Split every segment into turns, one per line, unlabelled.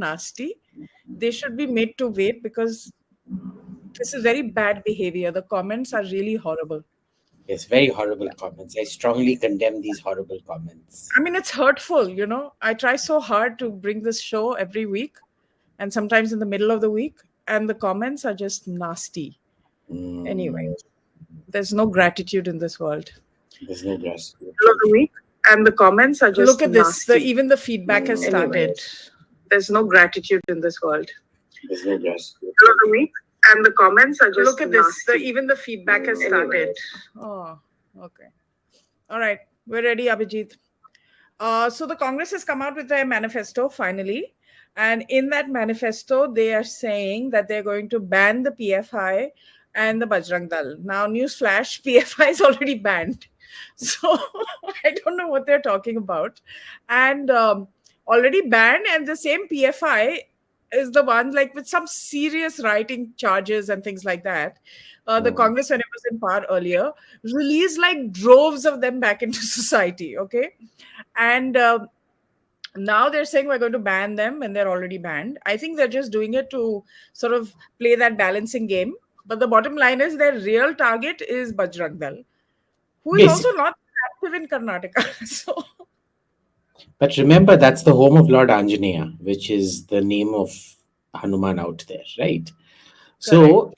nasty. They should be made to wait because this is very bad behavior. The comments are really horrible.
Yes, very horrible comments. I strongly condemn these horrible comments.
I mean, it's hurtful, you know. I try so hard to bring this show every week and sometimes in the middle of the week, and the comments are just nasty. Anyway,
Mm,
there's no gratitude in this world.
there's no gratitude.
Middle of the week, and the comments are just look at this. Even the feedback has started. There's no gratitude in this world.
There's no gratitude.
Middle of the week, and the comments are just look at this. Even the feedback has started. Oh, okay. All right, we're ready, Abhijit. So the Congress has come out with their manifesto finally. And in that manifesto, they are saying that they're going to ban the PFI and the Bajrang Dal. Now, newsflash, PFI is already banned. So I don't know what they're talking about. And already banned, and the same PFI is the one like with some serious writing charges and things like that. The Congress, when it was in power earlier, released like droves of them back into society. Okay. And now they're saying we're going to ban them and they're already banned. I think they're just doing it to sort of play that balancing game. But the bottom line is their real target is Bajrang Dal, who is also not active in Karnataka. So,
but remember, that's the home of Lord Anjaneya, which is the name of Hanuman out there, right? So,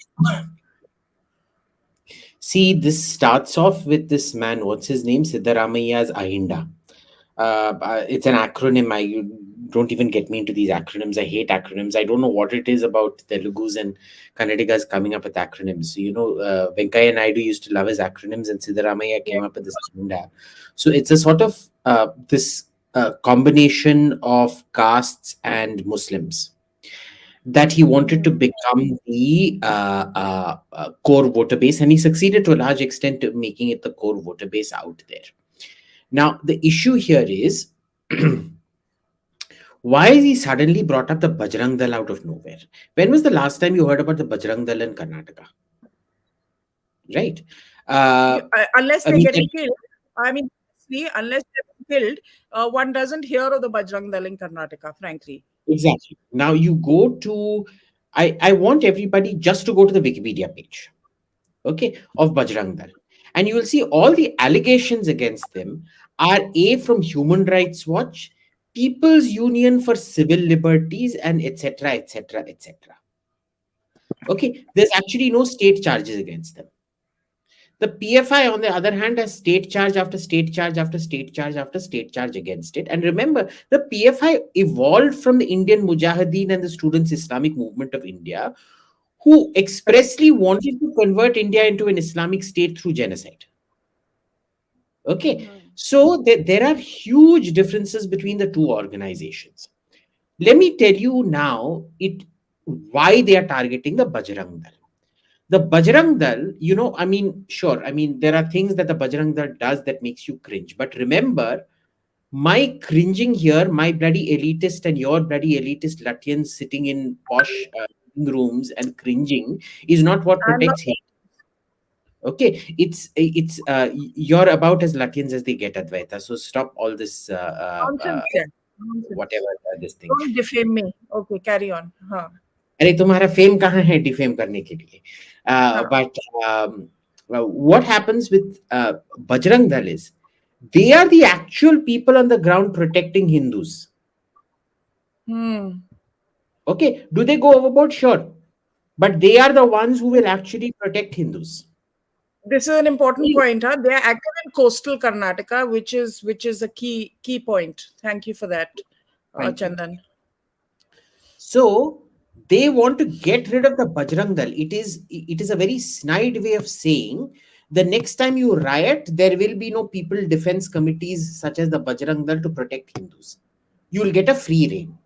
see, this starts off with this man, what's his name? Siddharamaia's Ahinda. It's an acronym. I don't even get me into these acronyms. I hate acronyms. I don't know what it is about Telugus and Kannadigas coming up with acronyms. You know, Venkaiah Naidu used to love his acronyms, and Siddharamaiah came up with this Ahinda. So it's a sort of this combination of castes and Muslims that he wanted to become the core voter base, and he succeeded to a large extent to making it the core voter base out there. Now, the issue here is why is he suddenly brought up the Bajrang Dal out of nowhere? When was the last time you heard about the Bajrang Dal in Karnataka? Right?
Unless they're getting killed. I mean, see, unless they're killed, one doesn't hear of the Bajrang Dal in Karnataka, frankly.
Exactly. Now you go to, I want everybody just to go to the Wikipedia page, okay, of Bajrang Dal. And you will see all the allegations against them are from Human Rights Watch, People's Union for Civil Liberties, and etc., etc., etc. Okay, there's actually no state charges against them. The PFI, on the other hand, has state charge after state charge after state charge after state charge against it. And remember, the PFI evolved from the Indian Mujahideen and the Students' Islamic Movement of India, who expressly wanted to convert India into an Islamic state through genocide. Okay, so there are huge differences between the two organizations. Let me tell you now why they are targeting the Bajrang Dal. The Bajrang Dal, you know, I mean, sure, I mean, there are things that the Bajrang Dal does that makes you cringe. But remember, my cringing here, my bloody elitist and your bloody elitist Lutyens sitting in posh rooms and cringing is not what protects hate. Okay, it's you're about as Lutyens as they get, Advaita. So stop all this whatever this thing.
Don't defame me. Okay, carry on.
अरे तुम्हारा fame कहाँ है defame करने के लिए? But what happens with Bajrang Dal is they are the actual people on the ground protecting Hindus. Okay, do they go overboard? Sure, but they are the ones who will actually protect Hindus.
This is an important point. Huh? They are active in coastal Karnataka, which is a key point. Thank you for that, Chandan.
So they want to get rid of the Bajrang Dal. It is a very snide way of saying the next time you riot, there will be no people defense committees such as the Bajrang Dal to protect Hindus. You will get a free rein.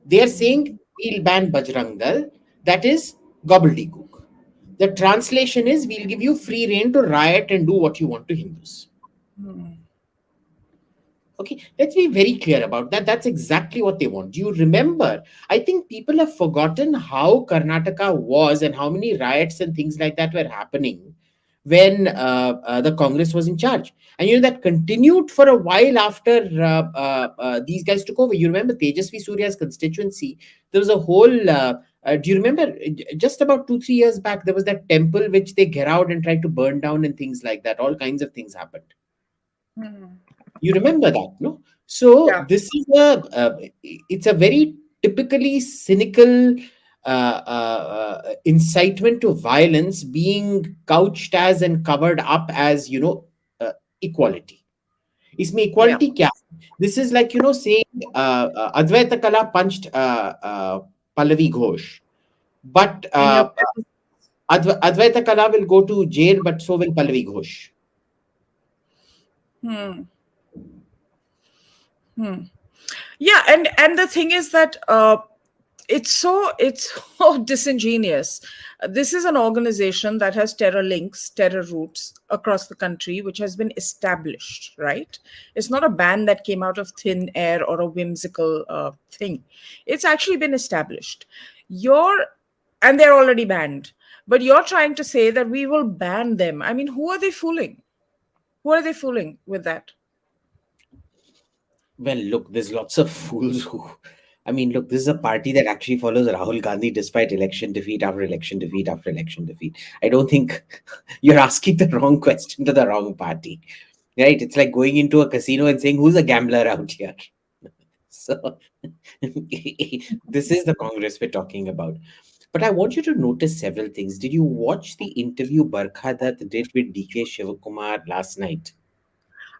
They are saying we'll ban Bajrang Dal. That is gobbledygook. The translation is we'll give you free rein to riot and do what you want to Hindus. Okay, let's be very clear about that. That's exactly what they want. Do you remember? I think people have forgotten how Karnataka was and how many riots and things like that were happening when the Congress was in charge. And that continued for a while after these guys took over. You remember Tejasvi Surya's constituency? There was a whole. Do you remember just about 2-3 years back, there was that temple which they get out and tried to burn down and things like that. All kinds of things happened.
Hmm.
You remember that, no? So
Yeah.
this is it's a very typically cynical incitement to violence being couched as and covered up as, equality. इसमें
Yeah.
equality क्या है? This is like, saying Advaita Kala punched Pallavi Ghosh, but
In your presence.
Advaita Kala will go to jail, but so will Pallavi Ghosh.
Hmm. Hmm. Yeah, and the thing is that it's so disingenuous. This is an organization that has terror links, terror roots across the country, which has been established, right? It's not a band that came out of thin air or a whimsical thing. It's actually been established. You're And they're already banned. But you're trying to say that we will ban them. I mean, who are they fooling? Who are they fooling with that?
Well, look, there's lots of fools who. I mean, look, this is a party that actually follows Rahul Gandhi despite election defeat after election defeat after election defeat. I don't think you're asking the wrong question to the wrong party, right? It's like going into a casino and saying, who's a gambler out here? So, this is the Congress we're talking about. But I want you to notice several things. Did you watch the interview Barkha Dutt did with DK Shivakumar last night?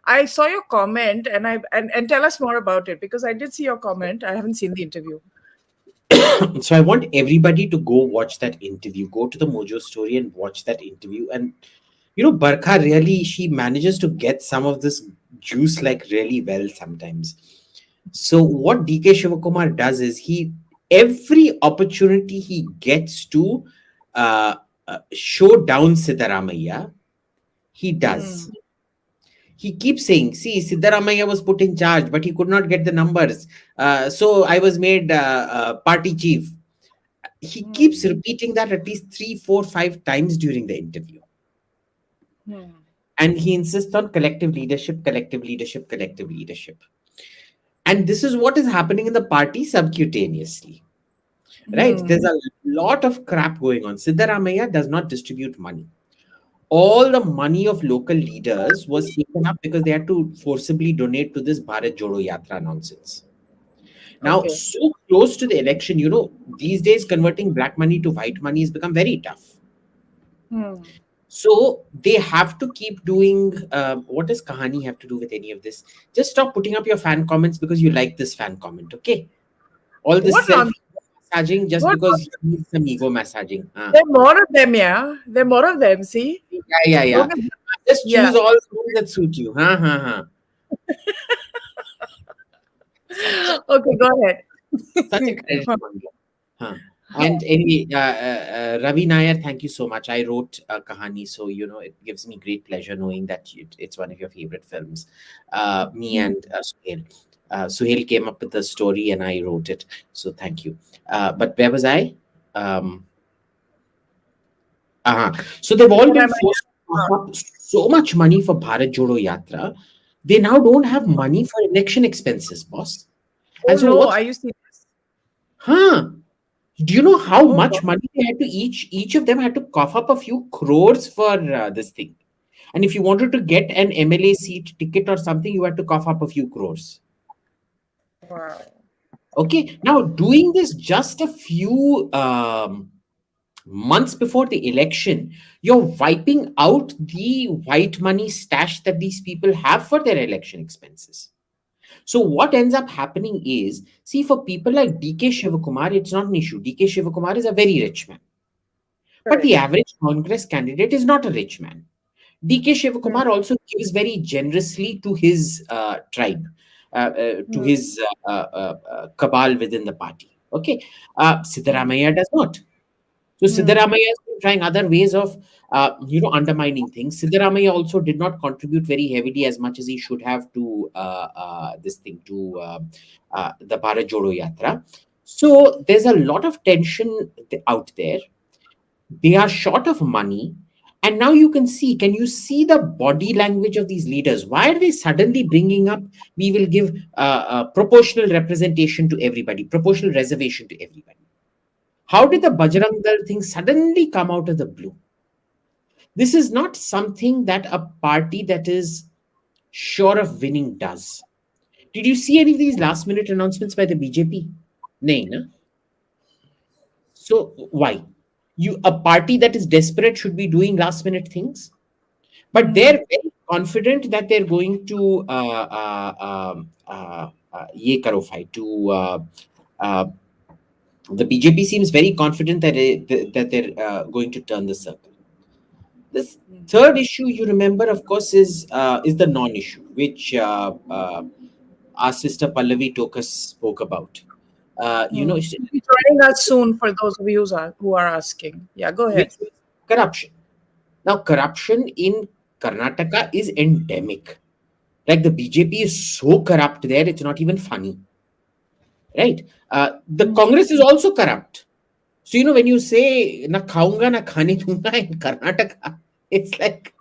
I saw your comment, and tell us more about it, because I did see your comment. I haven't seen the interview.
So I want everybody to go watch that interview. Go to the Mojo story and watch that interview. And Barkha really, she manages to get some of this juice like really well sometimes. So what DK Shivakumar does is every opportunity he gets to uh, show down Siddharamaiah, he
Hmm.
does. He keeps saying, see, Siddharamaiah was put in charge, but he could not get the numbers. So I was made party chief. He keeps
Hmm.
repeating that at least 3, 4, 5 times during the interview.
Hmm.
And he insists on collective leadership, collective leadership, collective leadership. And this is what is happening in the party subcutaneously, right?
Hmm.
There's a lot of crap going on. Siddharamaiah does not distribute money. All the money of local leaders was taken up because they had to forcibly donate to this Bharat Jodo Yatra nonsense. Now,
Okay.
so close to the election, these days converting black money to white money has become very tough.
Hmm.
So they have to keep doing. What does Kahani have to do with any of this? Just stop putting up your fan comments because you like this fan comment, okay? All this
What
self
nonsense?
massaging just
What
because you need some ego massaging.
There are more of them, yeah. There are more of them. See,
Yeah, yeah, yeah.
don't get-
Just
yeah.
choose all the ones that suit you. Such a
Okay, go ahead.
such a credit monger. Huh. And anyway, Ravi Nair, thank you so much. I wrote Kahani, so it gives me great pleasure knowing that it's one of your favorite films. Me and Suhail. Suhail came up with the story and I wrote it, so thank you. But where was I? Um, So they've all
What
been
am I?
forced to cough up so much money for Bharat Jodo Yatra. They now don't have
Hmm.
money for election expenses, boss.
Oh
And so
no,
what?
are you serious?
Huh? Do you know how
Oh God.
much money they had to each of them had to cough up a few crores for this thing. And if you wanted to get an MLA seat ticket or something, you had to cough up a few crores.
Wow.
Okay, now doing this just a few months before the election, you're wiping out the white money stash that these people have for their election expenses. So what ends up happening is, see, for people like DK Shivakumar, it's not an issue. DK Shivakumar is a very rich man. But the
Correct.
average Congress candidate is not a rich man. DK
Hmm.
Shivakumar also gives very generously to his tribe, to
Hmm.
his cabal within the party. Okay.
Hmm.
Siddharamaiah does not. So
Hmm.
Siddharamaiah has been trying other ways of, undermining things. Siddharamaiah also did not contribute very heavily as much as he should have to this thing, to the Bharat Jodo Yatra. So there's a lot of tension out there. They are short of money. And now can you see the body language of these leaders? Why are they suddenly bringing up, we will give proportional representation to everybody, proportional reservation to everybody? How did the Bajrang Dal thing suddenly come out of the blue? This is not something that a party that is sure of winning does. Did you see any of these last minute announcements by the BJP? Nay, na? So why? A party that is desperate should be doing last minute things, but they're very confident that they're going to ye karo fight to uh, the BJP seems very confident that that they're going to turn the circle. This third issue, you remember, of course, is the non-issue, which our sister Pallavi Tokas spoke about. You know,
He'll be joining us soon for those of you who are asking. Yeah, go ahead.
which was corruption. Now, corruption in Karnataka is endemic. Like the BJP is so corrupt there, it's not even funny, right? The Congress is also corrupt. So when you say na khaunga na khane dunga in Karnataka, it's like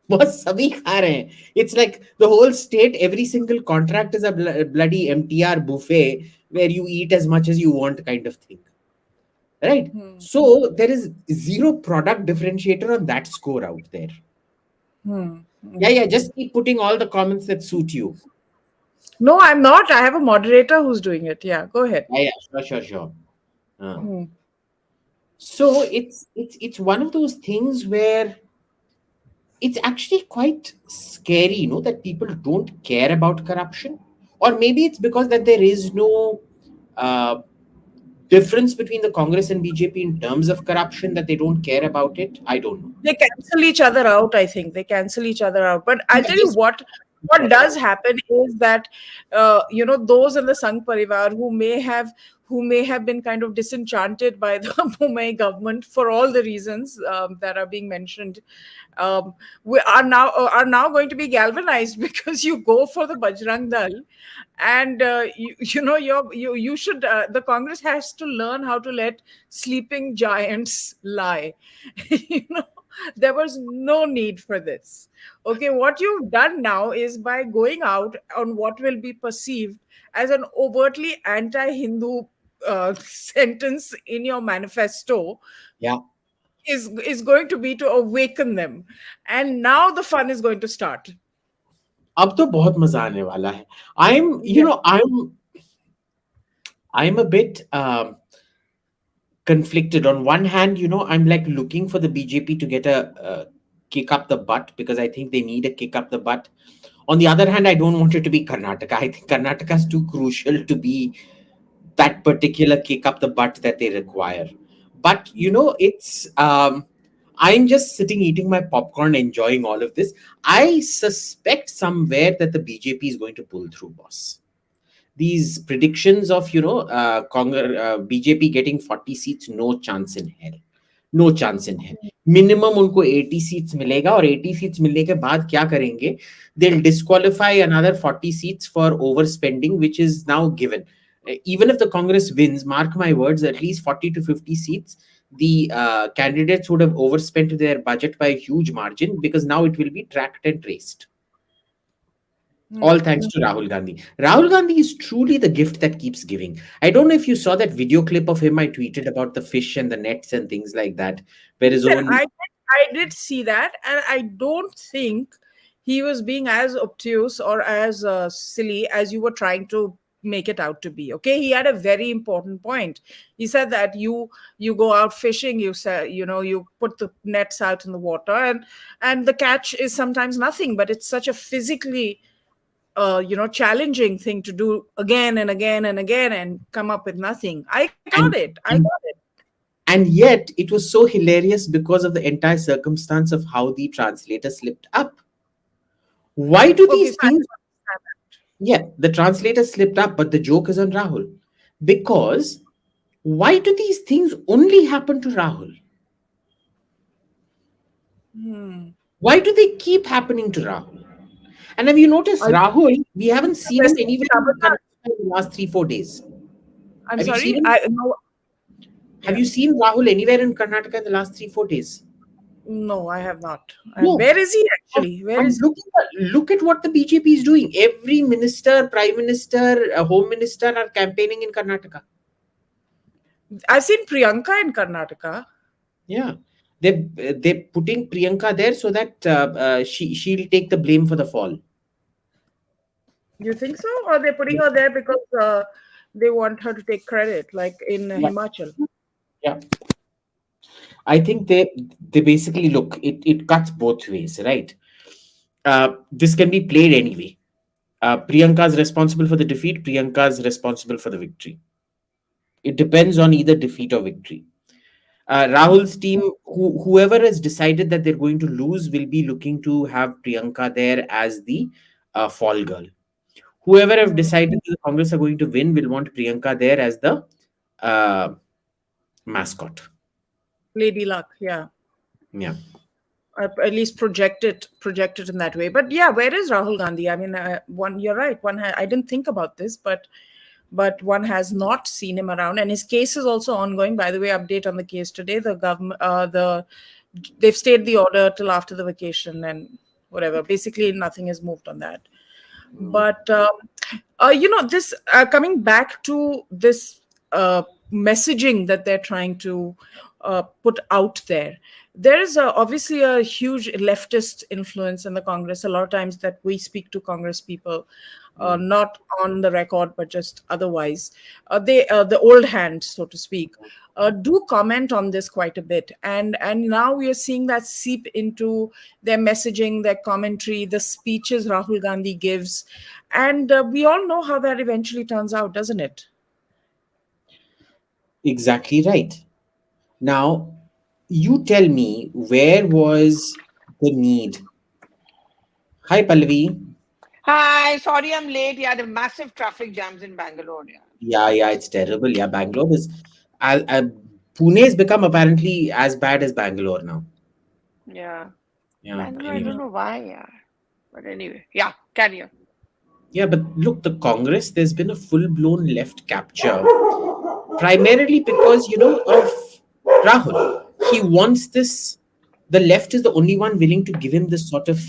boss sabhi kha rahe hain. It's like the whole state, every single contract is a bloody MTR buffet where you eat as much as you want, kind of thing, right? So there is zero product differentiator on that score out there. Yeah, just keep putting all the comments that suit you.
No, I'm not. I have a moderator who's doing it. Yeah, go ahead.
Yeah, sure. Uh, so it's one of those things where it's actually quite scary, that people don't care about corruption, or maybe it's because that there is no uh, difference between the Congress and BJP in terms of corruption, that they don't care about it. I don't know.
They cancel each other out. I think they cancel each other out. But I'll
Yeah,
tell you
just
what does happen is that those in the Sangh Parivar who may have been kind of disenchanted by the Mumbai government for all the reasons that are being mentioned, we are now going to be galvanized because you go for the Bajrang Dal, and you should the Congress has to learn how to let sleeping giants lie. you know there was no need for this. Okay, what you've done now is, by going out on what will be perceived as an overtly anti-Hindu sentence in your manifesto,
yeah.
is going to be to awaken them, and now the fun is going to start.
अब तो बहुत मजा आने वाला है. I'm,
Yeah.
I'm a bit conflicted. On one hand, I'm like looking for the BJP to get a kick up the butt, because I think they need a kick up the butt. On the other hand, I don't want it to be Karnataka. I think Karnataka is too crucial to be that particular kick up the butt that they require. But it's I'm just sitting eating my popcorn, enjoying all of this. I suspect somewhere that the BJP is going to pull through, boss. These predictions of BJP getting 40 seats, no chance in hell. No chance in है. Minimum उनको 80 seats मिलेगा, और 80 seats मिलने के बाद क्या करेंगे? They'll disqualify another 40 seats for overspending, which is now given. Even if the Congress wins, mark my words, at least 40 to 50 seats, the candidates would have overspent their budget by a huge margin, because now it will be tracked and traced. All thanks to Rahul Gandhi. Rahul Gandhi is truly the gift that keeps giving. I don't know if you saw that video clip of him I tweeted about the fish and the nets and things like that, where his
Listen,
own.
I did see that, and I don't think he was being as obtuse or as silly as you were trying to make it out to be. Okay, he had a very important point. He said that you go out fishing, you say, you put the nets out in the water, and the catch is sometimes nothing, but it's such a physically challenging thing to do again and again and again and come up with nothing. I got
and,
it. I
and
got it.
and yet it was so hilarious because of the entire circumstance of how the translator slipped up. Why do
Okay,
these
so I
things?
understand that.
Yeah, the translator slipped up, but the joke is on Rahul. Because why do these things only happen to Rahul? Why do they keep happening to Rahul? And have you noticed
Are you
Rahul? We haven't seen him
suggesting
anywhere in
sabotage?
Karnataka in the last 3-4 days.
I'm
Have you seen
sorry.
him?
I no.
Have
Yeah.
you seen Rahul anywhere in Karnataka in the last 3-4 days?
No, I have not.
No.
Where is he actually? Where
And
is
look at what the BJP is doing. Every minister, prime minister, home minister are campaigning in Karnataka.
I've seen Priyanka in Karnataka.
Yeah, they're putting Priyanka there so that she'll take the blame for the fall.
You think so? Or they're putting her there because they want her to take credit, like in
Yeah,
Himachal?
yeah. I think they basically look. It cuts both ways, right? This can be played anyway. Priyanka is responsible for the defeat. Priyanka is responsible for the victory. It depends on either defeat or victory. Rahul's team, whoever has decided that they're going to lose, will be looking to have Priyanka there as the fall girl. Whoever have
Hmm.
decided that the Congress are going to win will want Priyanka there as the uh, mascot.
Lady Luck, yeah.
Yeah.
At least project it in that way. But yeah, where is Rahul Gandhi? I mean, one, you're right. I didn't think about this, but one has not seen him around, and his case is also ongoing. By the way, update on the case today: the government, they've stayed the order till after the vacation and whatever. Basically, nothing has moved on that. But this coming back to this messaging that they're trying to put out there. There is obviously a huge leftist influence in the Congress. A lot of times that we speak to Congress people, not on the record but just otherwise, they the old hand, so to speak, do comment on this quite a bit, and now we are seeing that seep into their messaging, their commentary, the speeches Rahul Gandhi gives, and we all know how that eventually turns out, doesn't it?
Exactly right. Now, you tell me, where was the need? Hi, Pallavi.
Hi, sorry I'm late. Yeah, the massive traffic jams in Bangalore. Yeah.
Yeah, it's terrible. Yeah, Bangalore is. Pune has become apparently as bad as Bangalore now.
Yeah.
Yeah,
Bangalore, I
anyway.
don't know why. Yeah. But anyway, yeah, carry on.
Yeah, but look, the Congress, there's been a full blown left capture, primarily because, of Rahul. He wants this, the left is the only one willing to give him this sort of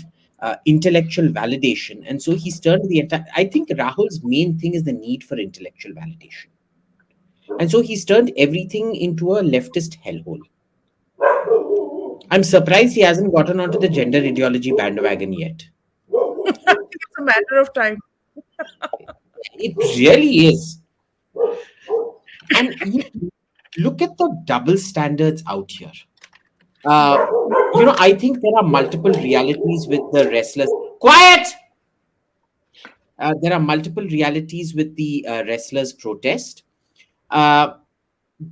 intellectual validation. And so he's turned the entire, I think Rahul's main thing is the need for intellectual validation. And so he's turned everything into a leftist hellhole. I'm surprised he hasn't gotten onto the gender ideology bandwagon yet.
I think it's a matter of time.
It really is. And look at the double standards out here. Uh, I think there are multiple realities with the wrestlers. Quiet! There are multiple realities with the wrestlers' protest. Uh,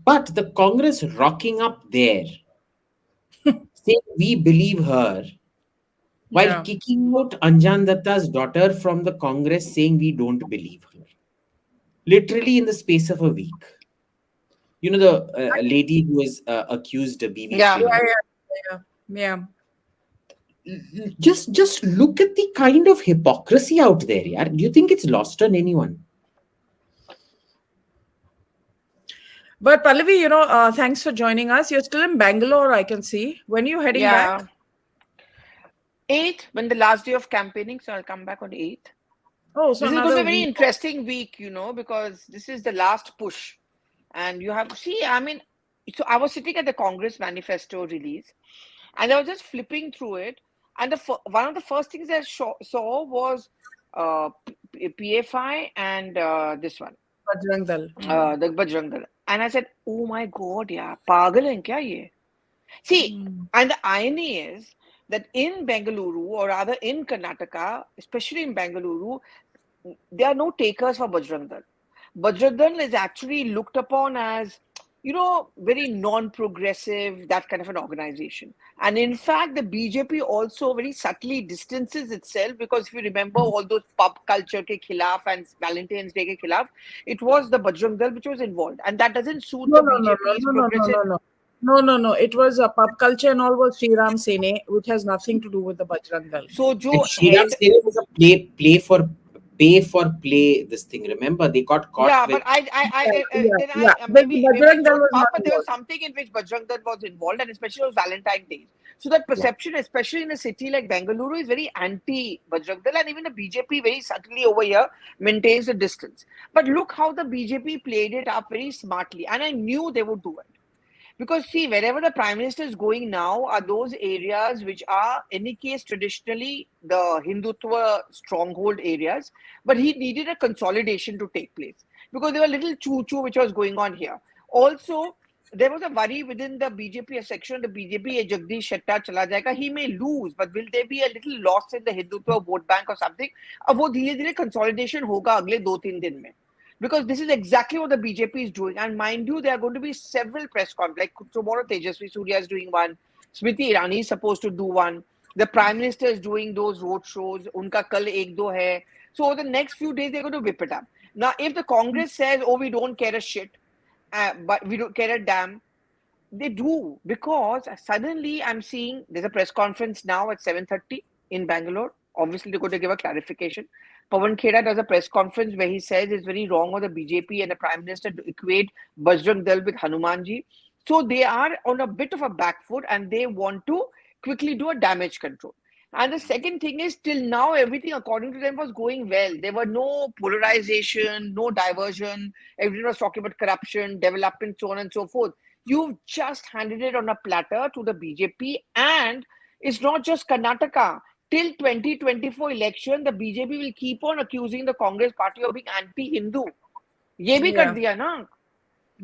but the Congress rocking up there, saying we believe her, while
Yeah.
kicking out Anjan Datta's daughter from the Congress, saying we don't believe her. Literally in the space of a week. The lady who is accused BV
Yeah.
Yeah,
Srinath.
yeah, yeah.
Just look at the kind of hypocrisy out there. Yeah, do you think it's lost on anyone?
But Pallavi, thanks for joining us. You're still in Bangalore, I can see. When are you heading back?
Yeah. 8th, when the last day of campaigning, so I'll come back on 8th.
Oh, so
This is going to
another
be a very
week.
interesting week, because this is the last push. And you have, see, I mean, so I was sitting at the Congress Manifesto release, and I was just flipping through it. And one of the first things I saw was PFI and this one,
Bajrang Dal.
the Bajrang Dal. And I said, oh my God, yeah, pagal hai kya ye? See, and the irony is that in Bengaluru, or rather in Karnataka, especially in Bengaluru, there are no takers for Bajrang Dal. Bajrang Dal is actually looked upon as, very non-progressive, that kind of an organization. And in fact, the BJP also very subtly distances itself, because if you remember all those pub culture ke khilaf and Valentine's Day ke khilaf, it was the Bajrang Dal which was involved. And that doesn't suit
No,
the
no, no, no,
BJP's
no, no, no,
progressive.
no, no. No, no, no. It was a pub culture and all was Sri Ram Sene, which has nothing to do with the Bajrang Dal.
So, jo
Like Sriram
head,
Sene was a play for pay for play this thing. Remember, they got caught
Yeah,
with.
but then
Yeah. But
maybe
Bajrang
it's
Dal
not
was
caught,
not
but there was
involved.
something in which Bajrang Dal was involved, and especially on Valentine Day. So that
Yeah.
perception, especially in a city like Bengaluru, is very anti Bajrang Dal, and even the BJP very subtly over here maintains the distance. But look how the BJP played it up very smartly, and I knew they would do it. Because see, wherever the prime minister is going now are those areas which are, in any case, traditionally the Hindutva stronghold areas. But he needed a consolidation to take place because there were little choo-choo which was going on here. Also, there was a worry within the BJP section. The BJP, Jagdish Shettar chala jayega, he may lose, but will there be a little loss in the Hindutva vote bank or something? अब वो धीरे धीरे consolidation होगा अगले 2-3 दिन में. Because this is exactly what the BJP is doing. And mind you, there are going to be several press conferences. Like tomorrow, Tejasvi Surya is doing one. Smriti Irani is supposed to do one. The Prime Minister is doing those road shows. Unka kal ek do hai. So over the next few days, they're going to whip it up. Now, if the Congress says, oh, we don't care a shit, but we don't care a damn, they do. Because suddenly I'm seeing there's a press conference now at 7:30 in Bangalore. Obviously, they're going to give a clarification. Pawan Kheda does a press conference where he says it's very wrong of the BJP and the Prime Minister to equate Bajrang Dal with Hanumanji. So they are on a bit of a back foot and they want to quickly do a damage control. And the second thing is, till now, everything according to them was going well. There were no polarization, no diversion. Everyone was talking about corruption, development, so on and so forth. You've just handed it on a platter to the BJP, and it's not just Karnataka. Till 2024 election, the BJP will keep on accusing the Congress party of being anti-Hindu. ये भी कर
Yeah.
दिया ना.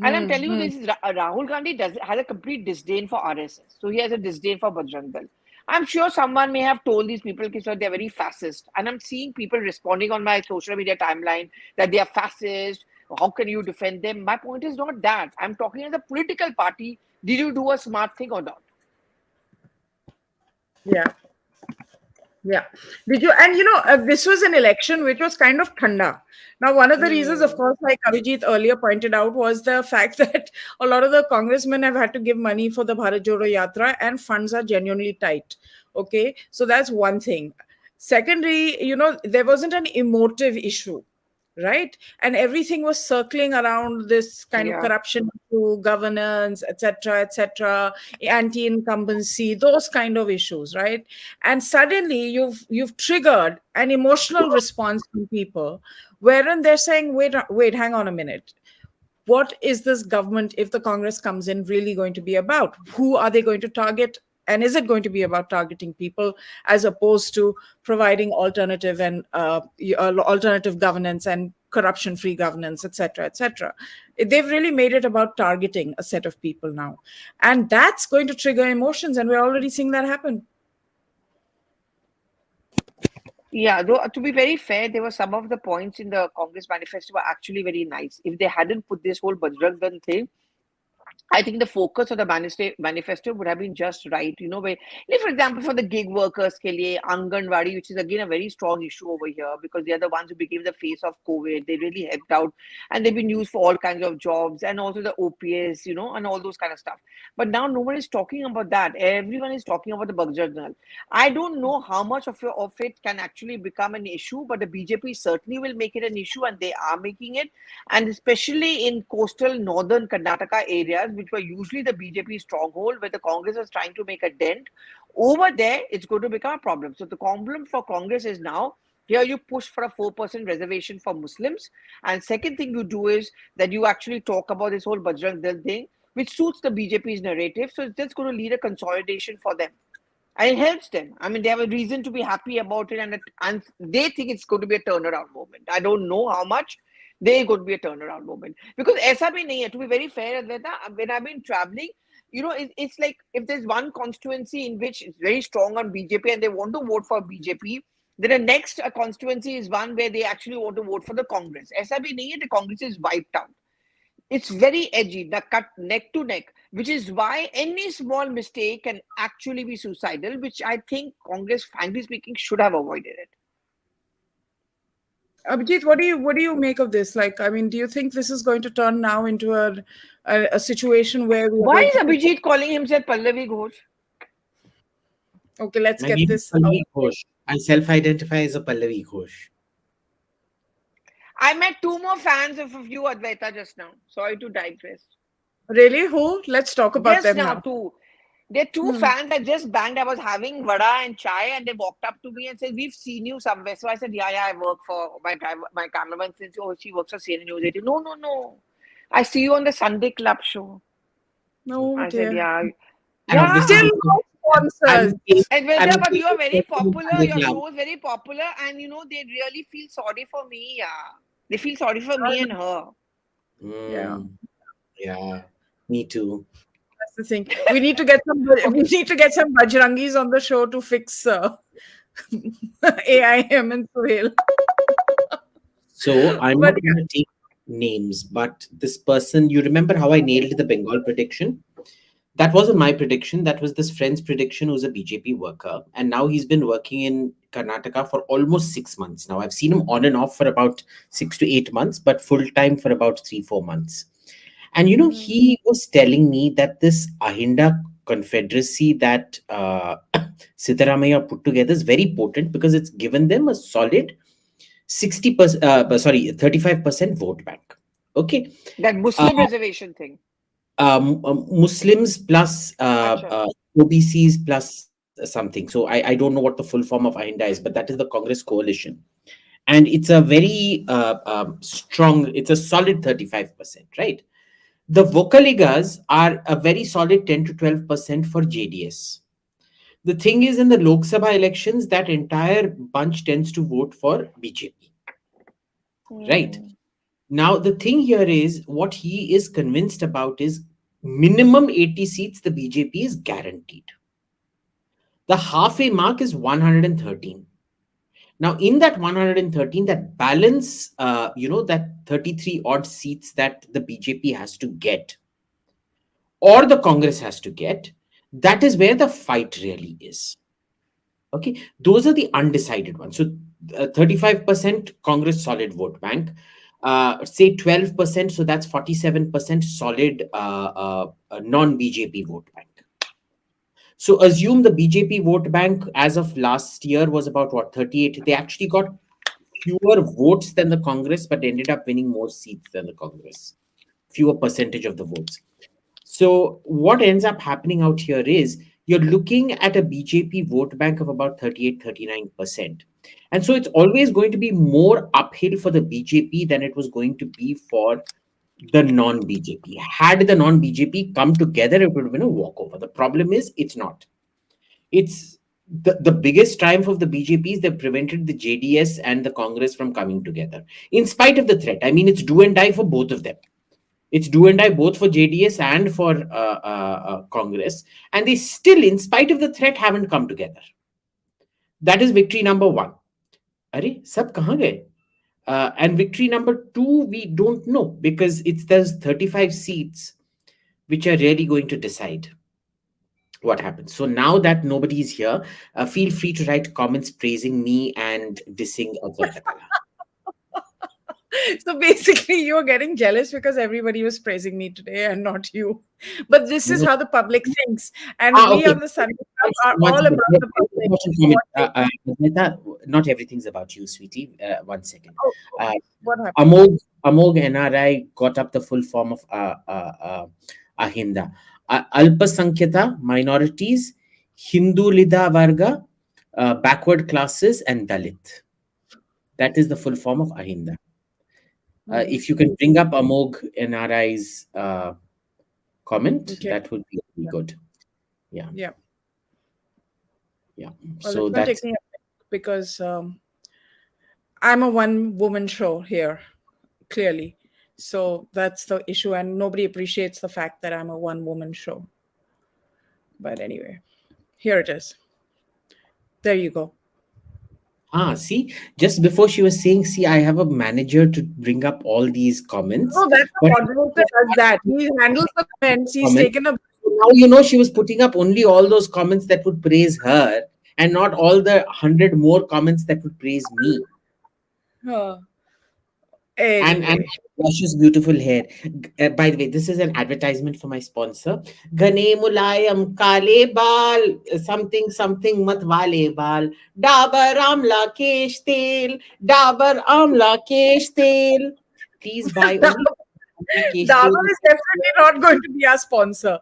And I'm telling you, this is Rahul Gandhi has a complete disdain for RSS. So he has a disdain for Bajrang Dal. I'm sure someone may have told these people that they're very fascist. And I'm seeing people responding on my social media timeline that they are fascist. How can you defend them? My point is not that. I'm talking as a political party. Did you do a smart thing or not?
Yeah. Yeah. Did you? And this was an election which was kind of thanda. Now, one of the reasons, of course, like Abhijit earlier pointed out, was the fact that a lot of the congressmen have had to give money for the Bharat Jodo Yatra and funds are genuinely tight. Okay. So that's one thing. Secondly, there wasn't an emotive issue, right? And everything was circling around this kind of
Yeah.
corruption issue, governance, etc., anti-incumbency, those kind of issues, right? And suddenly you've triggered an emotional response from people, wherein they're saying, wait, hang on a minute. What is this government, if the Congress comes in, really going to be about? Who are they going to target? And is it going to be about targeting people as opposed to providing alternative and alternative governance and corruption-free governance, etc., etc.? They've really made it about targeting a set of people now, and that's going to trigger emotions, and we're already seeing that happen.
Yeah, though to be very fair, there were some of the points in the Congress manifesto were actually very nice. If they hadn't put this whole Bajrang Dal thing, I think the focus of the manifesto would have been just right. Where, like for example, for the gig workers, ke liye, Anganwadi, which is again a very strong issue over here because they are the ones who became the face of COVID. They really helped out and they've been used for all kinds of jobs and also the OPS, and all those kind of stuff. But now no one is talking about that. Everyone is talking about the Bajrang Dal. I don't know how much of it can actually become an issue, but the BJP certainly will make it an issue and they are making it. And especially in coastal northern Karnataka areas, which were usually the BJP stronghold, where the Congress was trying to make a dent, over there, it's going to become a problem. So the problem for Congress is now, here you push for a 4% reservation for Muslims. And second thing you do is that you actually talk about this whole Bajrang Dal thing, which suits the BJP's narrative. So it's just going to lead a consolidation for them. And it helps them. I mean, they have a reason to be happy about it, and they think it's going to be a turnaround moment. I don't know how much they're going to be a turnaround moment because ऐसा भी नहीं है. To be very fair, Advaita, when I've been traveling, it's like if there's one constituency in which it's very strong on BJP and they want to vote for BJP, then the next constituency is one where they actually want to vote for the Congress. ऐसा भी नहीं है. The Congress is wiped out. It's very edgy, the cut neck to neck, which is why any small mistake can actually be suicidal, which I think Congress, frankly speaking, should have avoided it.
Abhijit, what do you make of this? Like, I mean, do you think this is going to turn now into a situation where we are
Why
going
is
to
Abhijit calling himself Pallavi Ghosh?
Okay, let's
My
get
name is
this out.
Pallavi Ghosh. I self-identify as a Pallavi Ghosh.
I met two more fans of you, Advaita, just now. Sorry to digress.
Really? Who? Let's talk about
Just
them
now,
now.
two. They're two
Hmm.
fans that just banged. I was having vada and chai, and they walked up to me and said, "We've seen you somewhere." So I said, "Yeah, yeah, I work for my driver, my cameraman." Since oh, she works for CNN News 18. No, no, no. I see you on the Sunday Club show.
Oh
I said,
dear.
"Yeah,
And
And
obviously,
yeah."
still no sponsors.
I'm
Advaita, but you are very popular.
right
Your
now.
show is very popular, and they really feel sorry for me. Yeah, they feel sorry for me and her.
Yeah,
Mm, yeah, me too.
that's the thing. We need to get some. We
Okay,
need to get some Bajrangis on the show to fix AIM and Suhail.
So I'm
But
not going to take names, but this person, you remember how I nailed the Bengal prediction? That wasn't my prediction. That was this friend's prediction who's a BJP worker. And now he's been working in Karnataka for almost 6 months now. I've seen him on and off for about 6 to 8 months, but full time for about 3, 4 months. And he was telling me that this Ahinda confederacy that Sitaramaya put together is very potent because it's given them a solid 60%, 35% vote bank. Okay.
that
Uh,
Muslim reservation thing.
Muslims plus
Acha.
OBCs plus something. So I don't know what the full form of Ahinda is, but that is the Congress coalition. And it's a very strong, it's a solid 35%, right? The Vocaligas are a very solid 10 to 12% for JDS. The thing is, in the Lok Sabha elections, that entire bunch tends to vote for BJP, right?
Hmm.
Now, the thing here is what he is convinced about is minimum 80 seats the BJP is guaranteed. The halfway mark is 113. Now, in that 113, that balance, that 33 odd seats that the BJP has to get or the Congress has to get, that is where the fight really is. Okay, those are the undecided ones. So 35% Congress solid vote bank, say 12%, so that's 47% solid non BJP vote bank. So assume the BJP vote bank as of last year was about what, 38. They actually got fewer votes than the Congress, but ended up winning more seats than the Congress, fewer percentage of the votes. So what ends up happening out here is you're looking at a BJP vote bank of about 38, 39%. And so it's always going to be more uphill for the BJP than it was going to be for the non-BJP. Had the non-BJP come together, it would have been a walkover. The problem is it's not. It's the biggest triumph of the BJP is they prevented the JDS and the Congress from coming together. In spite of the threat. I mean, it's do and die for both of them. It's do and die both for JDS and for Congress. And they still, in spite of the threat, haven't come together. That is victory number one. Arey, sab kahan gaye? And victory number two, we don't know because it's there's 35 seats which are really going to decide what happens. So now that nobody is here, feel free to write comments praising me and dissing Advaita Kala.
so basically, you're getting jealous because everybody was praising me today and not you. But this is
No.
how the public thinks, and we
Okay.
on the Sunday Club are
One
all
second.
about the
Very
public.
important comment.
What they,
Advaita, not everything's about you, sweetie. One second.
oh,
Uh,
what happened?
Amog NRI got up the full form of Ahinda. Alpasankhya minorities, Hindu Lida Varga, backward classes, and Dalit. That is the full form of Ahinda. If you can bring up Amog NRI's comment,
Okay.
that would be really
Yeah.
good. Yeah,
Yeah.
yeah.
Well,
So
it's going to
that's
take me a minute because I'm a one woman show here, clearly. So that's the issue. And nobody appreciates the fact that I'm a one woman show. But anyway, here it is. There you go.
see, just before she was saying, see, I have a manager to bring up all these comments,
No, that's
but
the moderator does that. He handles the comments. He's
comments.
taken a.
Now she was putting up only all those comments that would praise her, and not all the 100 more comments that would praise me.
Uh,
And
anyway.
Gosh's beautiful hair. By the way, this is an advertisement for my sponsor. Gane mulayam kale bal, something something mat wale bal. Dabar amla kesh tel, dabar amla kesh tel. Please buy only amla kesh tel.
Dabur is definitely not going to be our sponsor.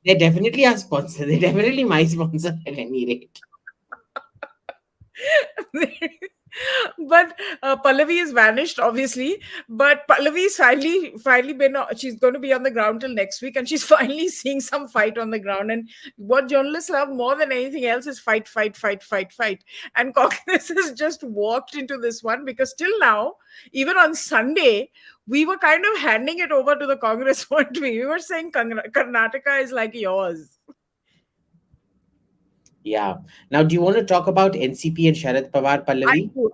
They're definitely our sponsor. They're definitely my sponsor at any rate.
But Pallavi is vanished, obviously. But Pallavi is finally been. She's going to be on the ground till next week, and she's finally seeing some fight on the ground. And what journalists love more than anything else is fight, fight, fight, fight, fight. And Congress has just walked into this one because till now, even on Sunday, we were kind of handing it over to the Congress, weren't we? We were saying Karnataka is like yours.
Yeah. Now, do you want to talk about NCP and Sharad Pawar,
I
Pallavi?
do.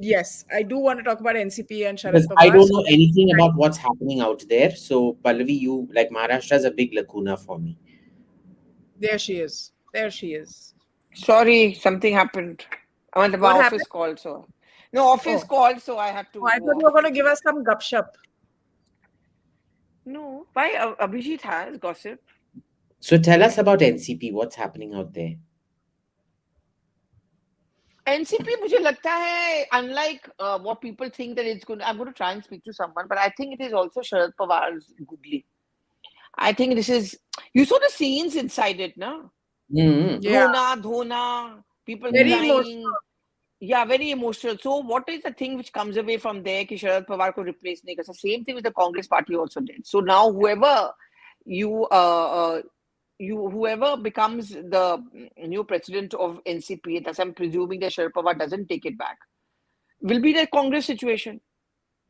Yes, I do want to talk about NCP and Sharad
Because I
Pawar.
don't
So
know anything about what's happening out there. So, Pallavi, you like Maharashtra is a big lacuna for me.
there she is. There she is.
Sorry, something happened. I went to my
What
office
happened?
call, so no office
Oh,
call, so I had to
I
go
thought you were
off.
going to give us some gupshup.
No, why Abhijit has gossip?
So, tell us about NCP. What's happening out there?
NCP, मुझे लगता है, unlike what people think that it's going. I'm going to try and speak to someone, but I think it is also Sharad Pawar's googly. I think this is. You saw the scenes inside it, no?
Mm-hmm.
Yeah,
Rona, dhona, people
very
Mm.
crying.
emotional.
Yeah, very emotional. So, what is the thing which comes away from there? कि Sharad Pawar को replace नहीं कर सकते. Same thing with the Congress party also did. So now whoever you whoever becomes the new president of NCP, that's I'm presuming that Sharad Pawar doesn't take it back, will be the Congress situation.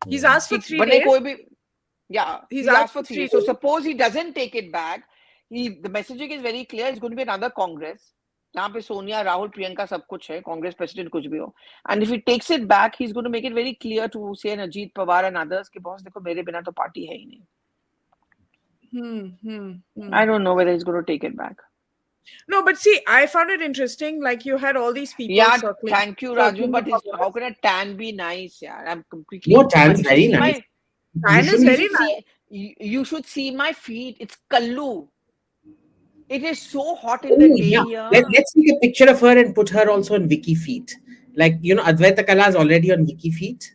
He's asked
कि
for three
बने
days.
कोई भी, yeah,
He's
he's
asked
asked
for
for 3
3
days. So
days.
suppose he doesn't take it back, the messaging is very clear. It's going to be another Congress. जहाँ पे सोनिया राहुल प्रियंका सब कुछ है, Congress president कुछ भी हो, and if he takes it back, he's going to make it very clear to say Ajit Pawar and others कि boss देखो मेरे बिना तो पार्टी है ही नहीं. I don't know whether he's going to take it back.
No, but see, I found it interesting. Like you had all these people
Yeah,
circling,
thank you, Raju.
circling the
But how
Congress.
can a tan be nice? Yeah, I'm completely.
No, Tan's
But you should
very
see
nice.
my.
You
Tan is
shouldn't.
You
very
should
nice.
see. You should see my feet. It's kallu. It is so hot in the
Oh,
day
yeah.
here.
Let's take a picture of her and put her also on Wiki Feet. Like, Advaita Kala is already on Wiki Feet.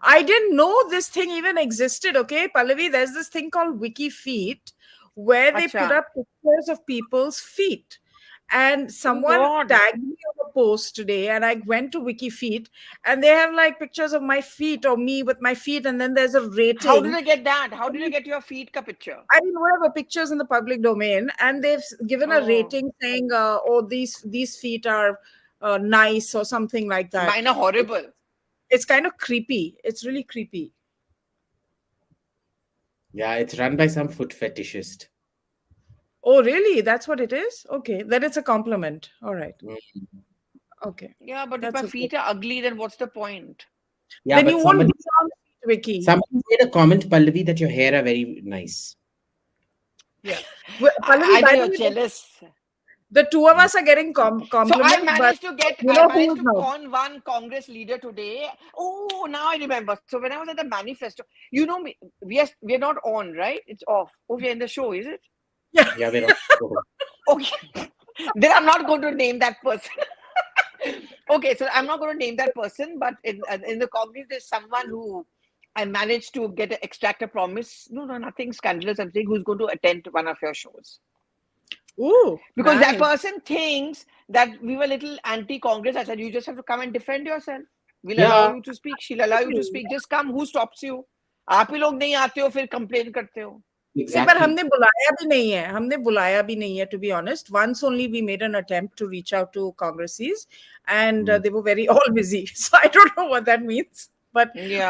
I didn't know this thing even existed. Okay, Pallavi, there's this thing called Wiki Feet where they put
Acha.
up pictures of people's feet. And
Oh
someone
God.
tagged me on a post today, and I went to Wiki Feet, and they have like pictures of my feet or me with my feet, and then there's a
How did
rating.
I get that? How did you get your feet ka picture?
I mean, whatever pictures in the public domain, and they've given a
Oh,
rating saying, "Oh, these feet are nice" or something like that.
mine are horrible.
It's kind of creepy. It's really creepy.
Yeah, it's run by some foot fetishist.
Oh, really? That's what it is? Okay. Then it's a compliment. All right.
Mm.
Okay.
Yeah, but if
That's
my
okay.
feet are ugly, then what's the point?
Yeah,
Then you
but
won't be on feet, Vicky.
somebody made a comment, Pallavi, that your hair are very nice.
Yeah. Pallavi,
I
by
know
the
you're
way,
jealous.
the two of us are getting
So
compliments, but you
I
know who's
managed to
not?
con one Congress leader today. Oh, now I remember. So when I was at the manifesto, you know me, we are not on, right? It's off. Oh, we're in the show, is it?
Yeah.
Yeah, we're on.
Okay. Then I'm not going to name that person. Okay, so I'm not going to name that person, but in the Congress, there's someone who I managed to extract a promise. No, nothing scandalous. I'm saying who's going to attend one of your shows.
Ooh,
Because that
nice.
person thinks that we were little anti-Congress. I said, you just have to come and defend yourself. We'll allow
Yeah.
you to speak. She'll allow you to speak. Just come. Who stops you? आप ही लोग नहीं आते हो फिर complain करते हो.
नहीं, पर
Exactly.
हमने बुलाया भी नहीं है. हमने बुलाया भी नहीं है, to be honest. Once only we made an attempt to reach out to Congressies, and they were very all busy. So I don't know what that means. But
Yeah.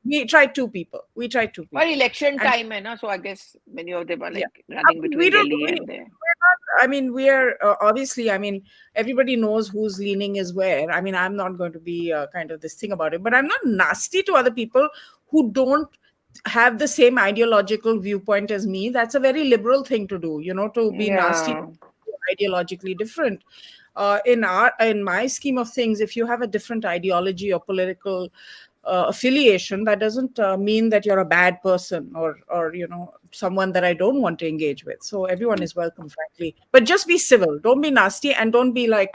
we tried two people. We tried two
Well,
people.
election
And
time, na, so I guess many of them are
yeah,
like running
we
between
don't.
Delhi and there.
We're not. I mean, we are obviously. I mean, everybody knows who's leaning is where. I mean, I'm not going to be kind of this thing about it, but I'm not nasty to other people who don't have the same ideological viewpoint as me. That's a very liberal thing to do. To be nasty,
Yeah.
ideologically different. In my scheme of things, if you have a different ideology or political affiliation, that doesn't mean that you're a bad person or someone that I don't want to engage with. So everyone is welcome, frankly, but just be civil. Don't be nasty, and don't be like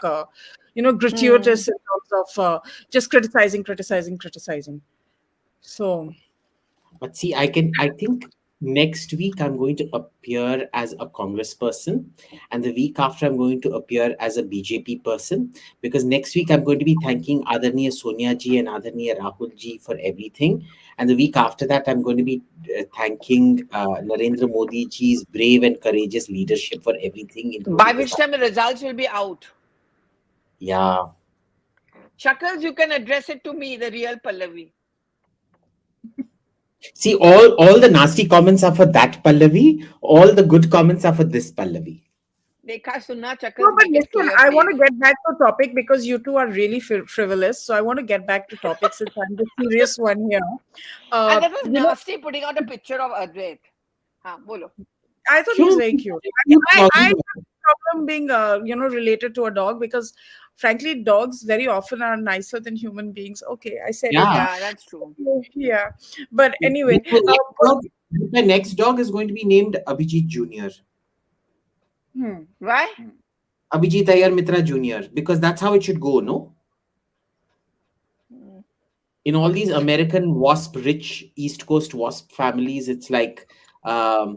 gratuitous in terms of just criticizing. So
But see, I think next week I'm going to appear as a congressperson, and the week after I'm going to appear as a BJP person, because next week I'm going to be thanking Adarniya Sonia ji and Adarniya Rahul ji for everything, and the week after that I'm going to be thanking Narendra Modi ji's brave and courageous leadership for everything,
By
including the
which time the results will be out.
yeah.
Chuckles, you can address it to me, the real Pallavi.
See, all the nasty comments are for that Pallavi. All the good comments are for this Pallavi.
Dekha sunna,
no,
Chuckles,
but
make it
listen,
clear,
I want
please.
to get back to topic because you two are really frivolous. So I want to get back to topic since I'm the serious one here.
And that was
You know,
nasty putting out a picture of Advait. Bolo.
I thought he's
Sure,
very cute.
you
I
talking
have
about?
no problem being, related to a dog because, frankly, dogs very often are nicer than human beings. Okay, I said it.
Yeah.
Yeah, that's true.
Yeah, but
Maybe
anyway,
my next dog is going to be named Abhijit Junior.
hmm.
Why?
Abhijit Ayar Mitra Junior. Because that's how it should go, no? In all these American wasp, rich East Coast wasp families, it's like, uh,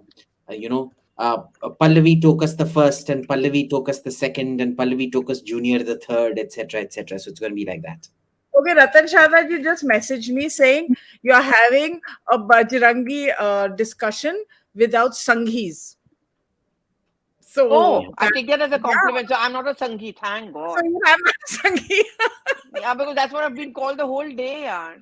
you know, Pallavi Tokas the first, and Pallavi Tokas the second, and Pallavi Tokas Junior the third, etc., etc. So it's going to be like that.
Okay, Ratan Shahzad, you just messaged me saying you're having a Bajrangi discussion without Sanghis.
Oh,
So
I
that,
take that as a
yeah,
compliment. So I'm not a Sangeet, thank
so
God.
you have a Sanghi.
Yeah, because that's what I've been called the whole day, yaar.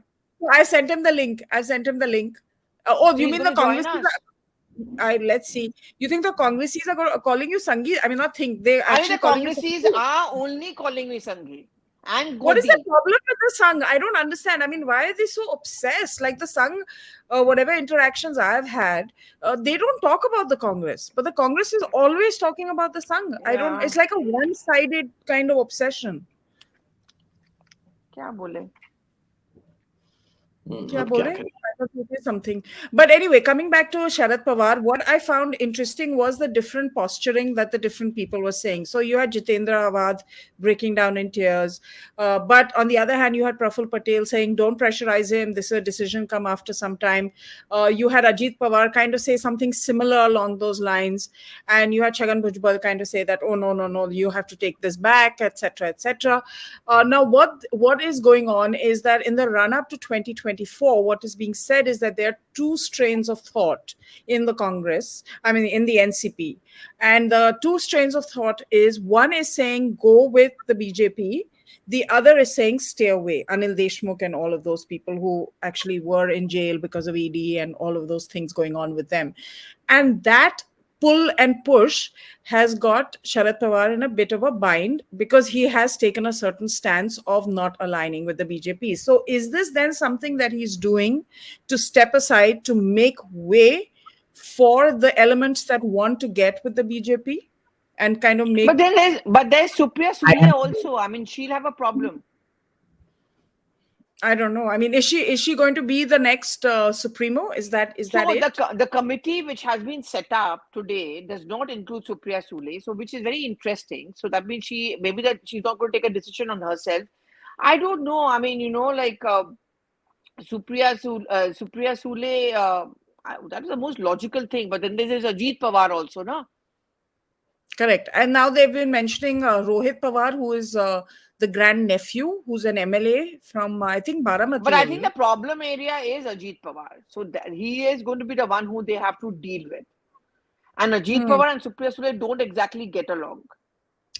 I sent him the link. I sent him the link. Oh,
So
you
he's
mean
going
the
to join
Congresses?
us.
Let's see. You think the Congresses are calling you Sangi? I mean, not think. They're
I mean, the
actually calling you
Congresses
Sangi.
are only calling me Sangeet and
What is the
Godi.
problem with the Sangh? I don't understand. I mean, why are they so obsessed? Like the Sangh, whatever interactions I've had, they don't talk about the Congress, but the Congress is always talking about the Sangh. I don't.
Yeah.
It's like a one-sided kind of obsession.
क्या बोले?
क्या
अब
बोले?
क्या करें?
I thought you said something. But anyway, coming back to Sharad Pawar, what I found interesting was the different posturing that the different people were saying. So you had Jitendra Awad breaking down in tears. But on the other hand, you had Praful Patel saying, don't pressurize him. This is a decision come after some time. You had Ajit Pawar kind of say something similar along those lines. And you had Chhagan Bhujbal kind of say that, oh, no, you have to take this back, etc., etc. Now, what is going on is that in the run up to 2024, what is being said is that there are two strains of thought in the Congress, I mean, in the NCP. And the two strains of thought is one is saying go with the BJP. The other is saying stay away. Anil Deshmukh and all of those people who actually were in jail because of ED and all of those things going on with them. And that pull and push has got Sharad Pawar in a bit of a bind because he has taken a certain stance of not aligning with the BJP. So, is this then something that he's doing to step aside to make way for the elements that want to get with the BJP and kind of
But
make?
then there's Supriya
I
Sule
have
also. I mean, she'll have a problem.
I don't know. I mean, is she going to be the next Supremo? Is that
So
it?
the committee which has been set up today does not include Supriya Sule, so which is very interesting. So that means maybe that she's not going to take a decision on herself. I don't know. I mean, like Supriya Sule, that is the most logical thing. But then there is Ajit Pawar also, no?
Correct. And now they've been mentioning Rohit Pawar, who is the grand nephew, who's an MLA from, I think,
But
Baramati
I think the
only.
problem area is Ajit Pawar. So that he is going to be the one who they have to deal with. And Ajit
Hmm.
Pawar and Supriya Sule don't exactly get along.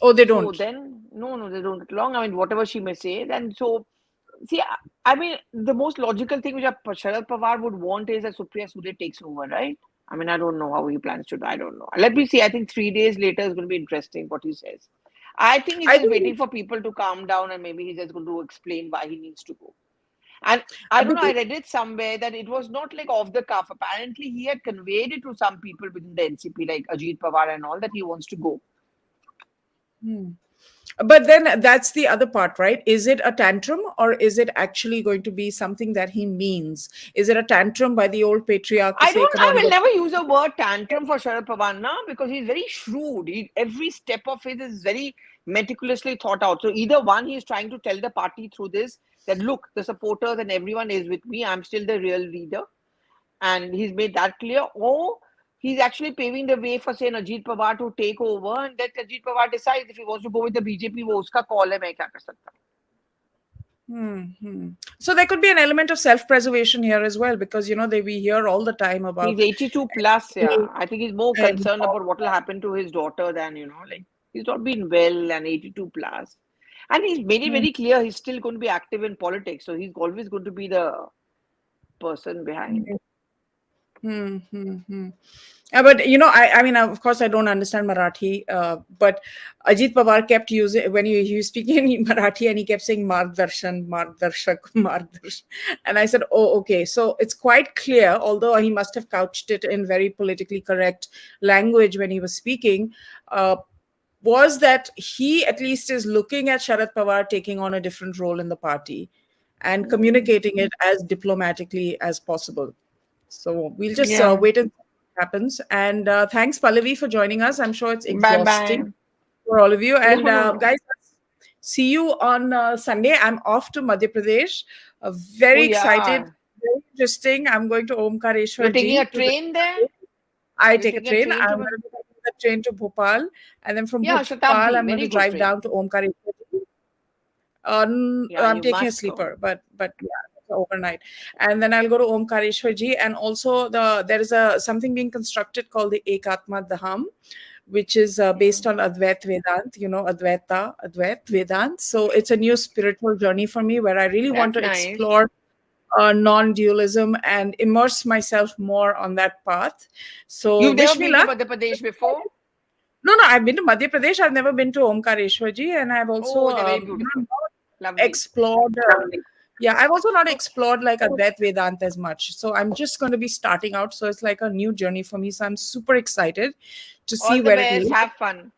Oh, they
So
don't.
then, no, they don't get along. I mean, whatever she may say, then so see. I mean, the most logical thing which Sharad Pawar would want is that Supriya Sule takes over, right? I mean, I don't know how he plans to do. I don't know. Let me see. I think 3 days later is going to be interesting what he says. I think he's
I
just
think
waiting for people to calm down and maybe he's just going to explain why he needs to go. And I don't know, I
because,
read it somewhere that it was not like off the cuff. Apparently, he had conveyed it to some people within the NCP, like Ajit Pawar and all, that he wants to go.
hmm. But then that's the other part, right? Is it a tantrum, or is it actually going to be something that he means? Is it a tantrum by the old patriarch to say, come
I
on,
will
get.
never use the word tantrum for Sharad Pawar now, because he's very shrewd. Every step of his is very meticulously thought out. So either one, he's trying to tell the party through this that look, the supporters and everyone is with me. I'm still the real leader, and he's made that clear. Or he's actually paving the way for, say, Ajit Pawar to take over, and that Ajit Pawar decides if he wants to go with the BJP. वो उसका call है, मैं क्या कर सकता.
So there could be an element of self-preservation here as well, because we hear all the time
He's
about
82 plus, yeah. I think he's more
and
concerned about what will happen to his daughter than, like, he's not been well and 82 plus. And he's made it very clear he's still going to be active in politics. So he's always going to be the person behind.
But I mean, of course, I don't understand Marathi. But Ajit Pawar kept using, when he was speaking in Marathi, and he kept saying "Margdarshan, Margdarshak, Margdarshan," and I said, "Oh, okay." So it's quite clear, although he must have couched it in very politically correct language when he was speaking. Was that he at least is looking at Sharad Pawar taking on a different role in the party and communicating it as diplomatically as possible. So we'll just
Yeah.
wait and see what happens. And thanks, Pallavi, for joining us. I'm sure it's
Bye
exhausting
bye.
for all of you. And
No.
guys, see you on Sunday. I'm off to Madhya Pradesh.
Oh,
Very excited,
yeah.
very interesting. I'm going to
You're
Omkareshwar
taking a
Ji to the.
train there?
I
You're
take a
taking a
train.
train
I'm
to
going
the.
to take the train to Bhopal, and then from
Yeah,
Bhopal,
Shatabdi.
I'm going
Very
to
good
drive
train.
down to Omkareshwar Ji.
Yeah,
I'm
you
taking a
must go.
sleeper, but yeah, overnight, and then I'll go to Omkareshwar Ji, and also there is a something being constructed called the Ekatma Dham, which is based on Advait Vedant, Advait Vedant. So it's a new spiritual journey for me where I really want
That's
to
nice.
explore non-dualism and immerse myself more on that path. So
You've never
wish me
been to
luck.
Madhya Pradesh before?
No, I've been to Madhya Pradesh. I've never been to Omkareshwar Ji, and I've also
Oh, they're very beautiful.
not
Lovely.
explored. Yeah, I've also not explored like Advait Vedant as much. So I'm just going to be starting out. So it's like a new journey for me. So I'm super excited to see
All the
where it
best.
leads.
Have fun.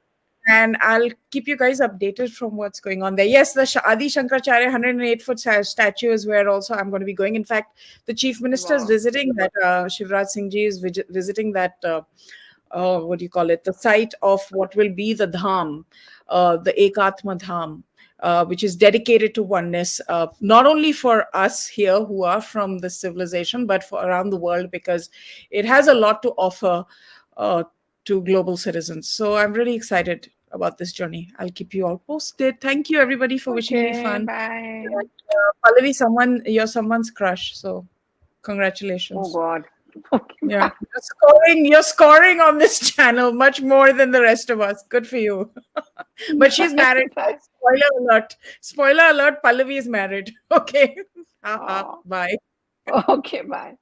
And I'll keep you guys updated from what's going on there. Yes, the Adi Shankaracharya 108-foot statue is where also I'm going to be going. In fact, the chief minister is
Wow.
visiting that. Shivraj Singh Ji is visiting that. What do you call it? The site of what will be the dham, the Ekatma Dham. Which is dedicated to oneness, not only for us here who are from the civilization, but for around the world, because it has a lot to offer uh, to global citizens. So I'm really excited about this journey. I'll keep you all posted. Thank you, everybody, for wishing me
Okay,
fun.
bye.
And, Pallavi, you're someone's crush. So
Oh,
congratulations.
God. Okay,
Yeah,
bye.
you're scoring on this channel much more than the rest of us. Good for you. But she's
Bye,
married,
bye.
guys. Spoiler alert. Spoiler alert, Pallavi is married. Okay.
Oh,
Bye.
okay, bye.